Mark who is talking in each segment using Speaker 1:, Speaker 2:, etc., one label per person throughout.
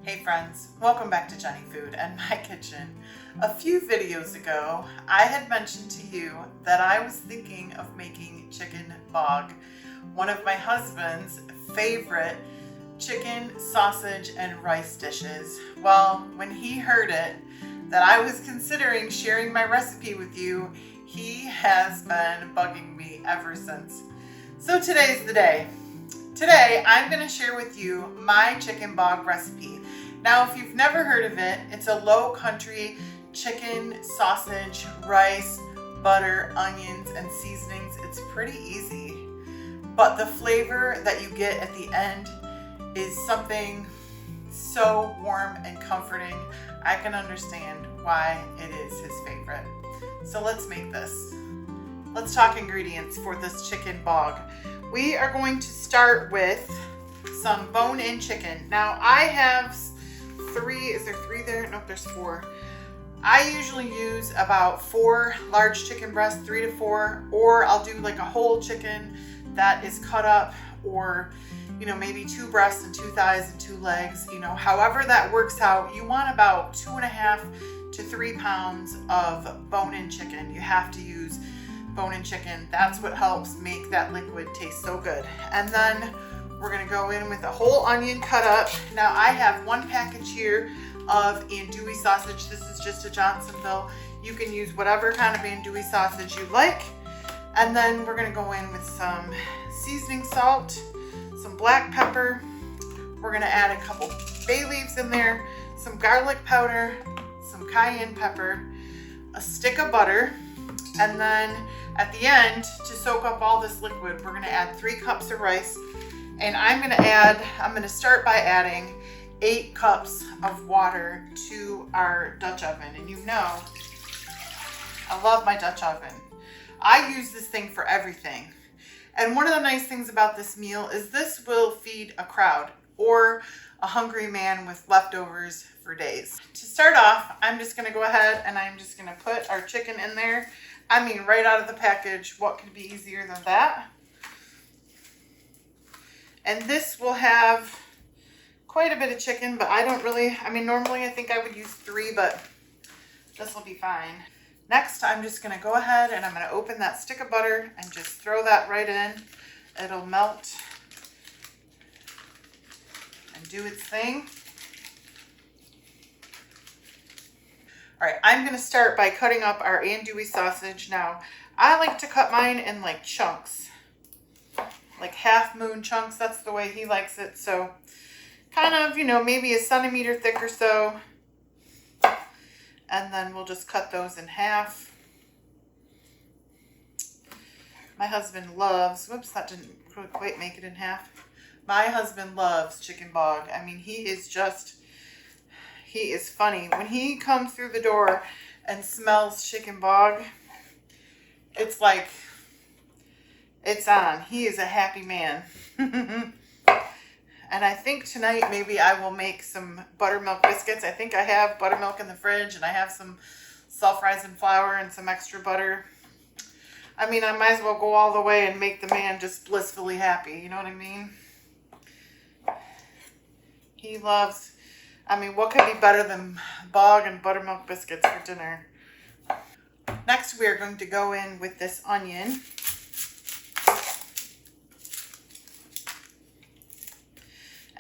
Speaker 1: Hey friends, welcome back to Jenny Food and My Kitchen. A few videos ago, I had mentioned to you that I was thinking of making chicken bog, one of my husband's favorite chicken, sausage, and rice dishes. Well, when he heard it, that I was considering sharing my recipe with you, he has been bugging me ever since. So today's the day. Today, I'm going to share with you my chicken bog recipe. Now, if you've never heard of it, it's a low country chicken, sausage, rice, butter, onions, and seasonings. It's pretty easy, but the flavor that you get at the end is something so warm and comforting. I can understand why it is his favorite. So let's make this. Let's talk ingredients for this chicken bog. We are going to start with some bone-in chicken. Now I have is there three there? Nope, there's four. I usually use about 4 large chicken breasts, 3 to 4, or I'll do like a whole chicken that is cut up, or maybe 2 breasts and 2 thighs and 2 legs, however that works out. You want about 2.5 to 3 pounds of bone-in chicken. You have to use bone-in chicken. That's what helps make that liquid taste so good. And then we're gonna go in with a whole onion cut up. Now I have 1 package here of Andouille sausage. This is just a Johnsonville. You can use whatever kind of Andouille sausage you like. And then we're gonna go in with some seasoning salt, some black pepper. We're gonna add a couple bay leaves in there, some garlic powder, some cayenne pepper, a stick of butter, and then at the end, to soak up all this liquid, we're gonna add 3 cups of rice. And I'm gonna start by adding 8 cups of water to our Dutch oven. And I love my Dutch oven. I use this thing for everything. And one of the nice things about this meal is this will feed a crowd or a hungry man with leftovers for days. To start off, I'm just gonna go ahead and I'm just gonna put our chicken in there. I mean, right out of the package, what could be easier than that? And this will have quite a bit of chicken, but normally I think I would use 3, but this will be fine. Next, I'm just gonna go ahead and I'm gonna open that stick of butter and just throw that right in. It'll melt and do its thing. All right, I'm gonna start by cutting up our andouille sausage. Now, I like to cut mine in like chunks, like half moon chunks. That's the way he likes it. So kind of, maybe a centimeter thick or so. And then we'll just cut those in half. My husband loves, whoops, that didn't quite make it in half. My husband loves chicken bog. I mean, he is funny. When he comes through the door and smells chicken bog, it's like, it's on. He is a happy man. And I think tonight maybe I will make some buttermilk biscuits. I think I have buttermilk in the fridge and I have some self-rising flour and some extra butter. I mean, I might as well go all the way and make the man just blissfully happy. You know what I mean? He loves, what could be better than bog and buttermilk biscuits for dinner? Next, we are going to go in with this onion.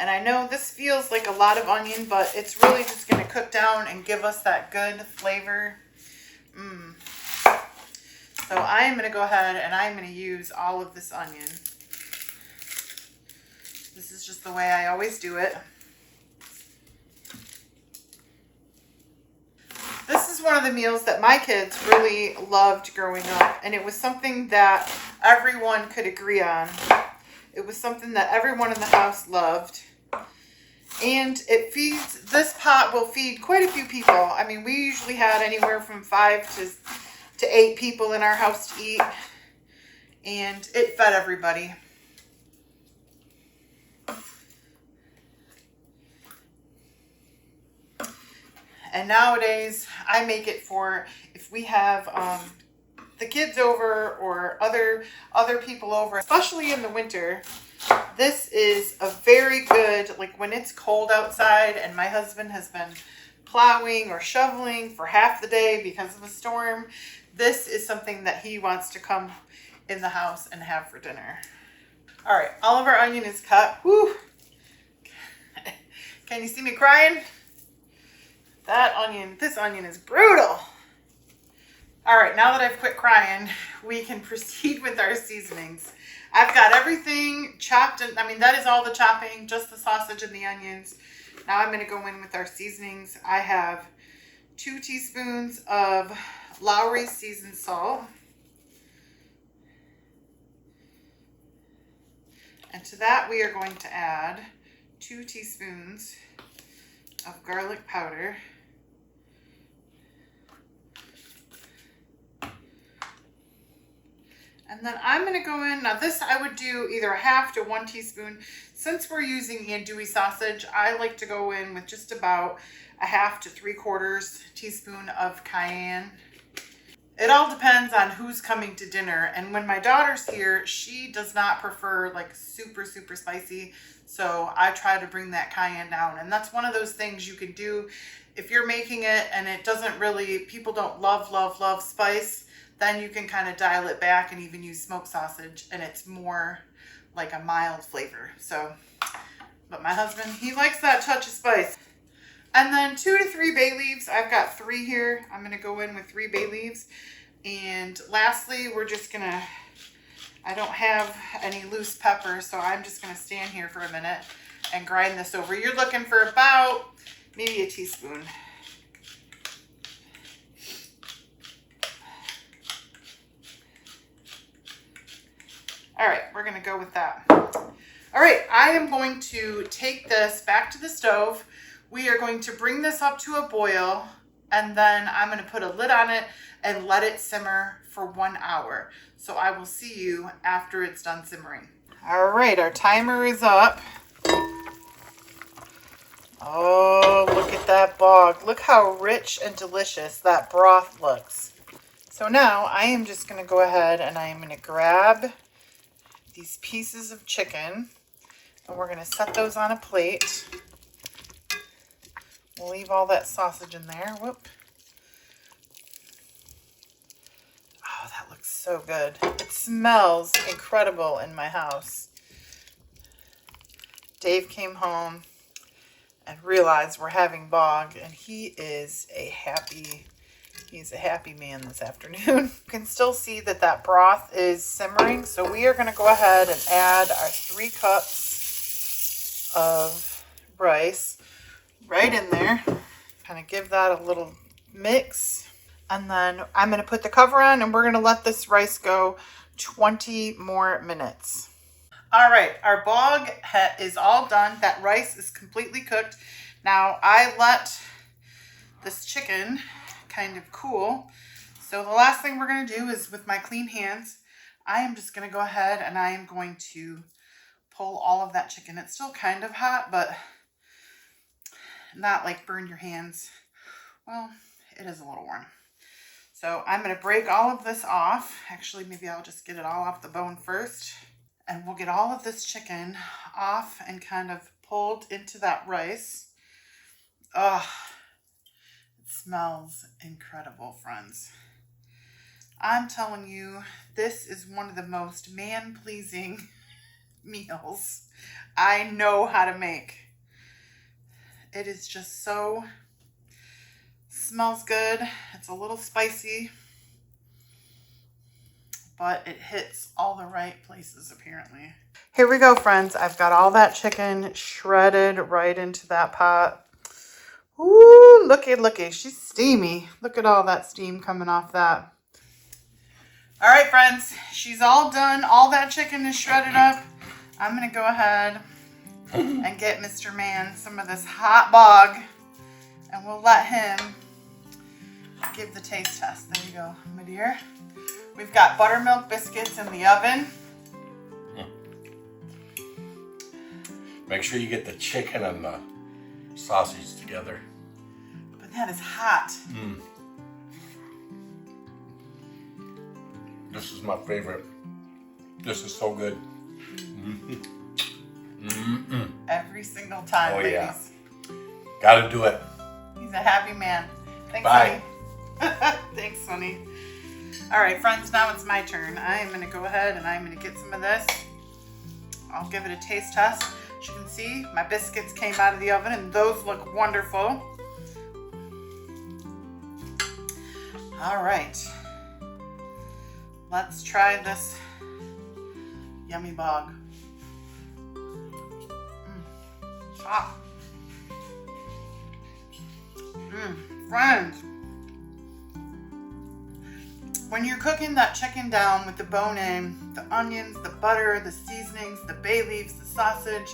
Speaker 1: And I know this feels like a lot of onion, but it's really just going to cook down and give us that good flavor. So I'm going to go ahead and I'm going to use all of this onion. This is just the way I always do it. This is one of the meals that my kids really loved growing up, and it was something that everyone could agree on. It was something that everyone in the house loved. And this pot will feed quite a few people. I mean, we usually had anywhere from 5 to 8 people in our house to eat. And it fed everybody. And nowadays, I make it for if we have the kids over or other people over, especially in the winter. This is a very good, like when it's cold outside and my husband has been plowing or shoveling for half the day because of a storm, this is something that he wants to come in the house and have for dinner. All right, all of our onion is cut. Woo! Can you see me crying? This onion is brutal. All right, now that I've quit crying, we can proceed with our seasonings. I've got everything chopped, and I mean, that is all the chopping, just the sausage and the onions. Now I'm going to go in with our seasonings. I have 2 teaspoons of Lawry seasoned salt. And to that, we are going to add 2 teaspoons of garlic powder. And then I'm going to go in, now this I would do either 1/2 to 1 teaspoon. Since we're using andouille sausage, I like to go in with just about 1/2 to 3/4 teaspoon of cayenne. It all depends on who's coming to dinner. And when my daughter's here, she does not prefer like super, super spicy. So I try to bring that cayenne down. And that's one of those things you can do if you're making it and it doesn't really, people don't love spice. Then you can kind of dial it back and even use smoked sausage and it's more like a mild flavor. So, but my husband, he likes that touch of spice. And then 2 to 3 bay leaves. I've got 3 here. I'm going to go in with 3 bay leaves. And lastly, we're just going to, I don't have any loose pepper, so I'm just going to stand here for a minute and grind this over. You're looking for about maybe a teaspoon. All right, we're gonna go with that. All right, I am going to take this back to the stove. We are going to bring this up to a boil, and then I'm gonna put a lid on it and let it simmer for 1 hour. So I will see you after it's done simmering. All right, our timer is up. Oh, look at that bog. Look how rich and delicious that broth looks. So now I am just gonna go ahead and I am gonna grab these pieces of chicken and we're going to set those on a plate. We'll leave all that sausage in there. Whoop. Oh, that looks so good. It smells incredible in my house. Dave came home and realized we're having bog and he's a happy man this afternoon. You can still see that that broth is simmering. So we are going to go ahead and add our 3 cups of rice right in there. Kind of give that a little mix. And then I'm going to put the cover on and we're going to let this rice go 20 more minutes. All right, our bog is all done. That rice is completely cooked. Now I let this chicken kind of cool. So the last thing we're going to do is with my clean hands, I am just going to go ahead and I am going to pull all of that chicken. It's still kind of hot, but not like burn your hands. Well, it is a little warm. So I'm going to break all of this off. Actually, maybe I'll just get it all off the bone first. And we'll get all of this chicken off and kind of pulled into that rice. Oh, it smells incredible, friends. I'm telling you, this is one of the most man-pleasing meals I know how to make. It is just so, smells good. It's a little spicy, but it hits all the right places apparently. Here we go, friends. I've got all that chicken shredded right into that pot. Ooh, looky. She's steamy. Look at all that steam coming off that. All right, friends, she's all done. All that chicken is shredded up. I'm going to go ahead and get Mr. Man some of this hot bog, and we'll let him give the taste test. There you go, my dear. We've got buttermilk biscuits in the oven.
Speaker 2: Make sure you get the chicken and the sausage together.
Speaker 1: But that is hot.
Speaker 2: This is my favorite. This is so good. Mm-mm.
Speaker 1: Every single time,
Speaker 2: Oh,
Speaker 1: ladies.
Speaker 2: yeah. Gotta do it.
Speaker 1: He's a happy man. Thanks,
Speaker 2: Bye.
Speaker 1: honey. Thanks, honey. All right, friends, now it's my turn. I am going to go ahead and I'm going to get some of this. I'll give it a taste test. As you can see, my biscuits came out of the oven and those look wonderful. All right. Let's try this yummy bog. Ah. Friends, when you're cooking that chicken down with the bone in, the onions, the butter, the seasonings, the bay leaves, the sausage,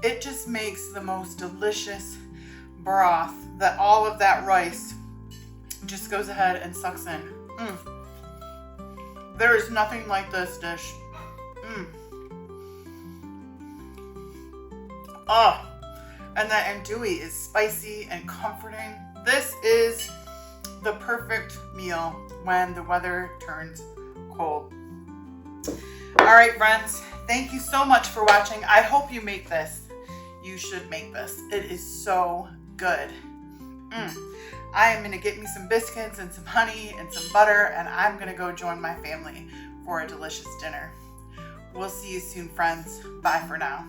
Speaker 1: it just makes the most delicious broth that all of that rice just goes ahead and sucks in. There is nothing like this dish. Oh, and that andouille is spicy and comforting. This is the perfect meal when the weather turns cold. All right, friends, thank you so much for watching. I hope you make this. You should make this. It is so good. I am gonna get me some biscuits and some honey and some butter, and I'm gonna go join my family for a delicious dinner. We'll see you soon, friends. Bye for now.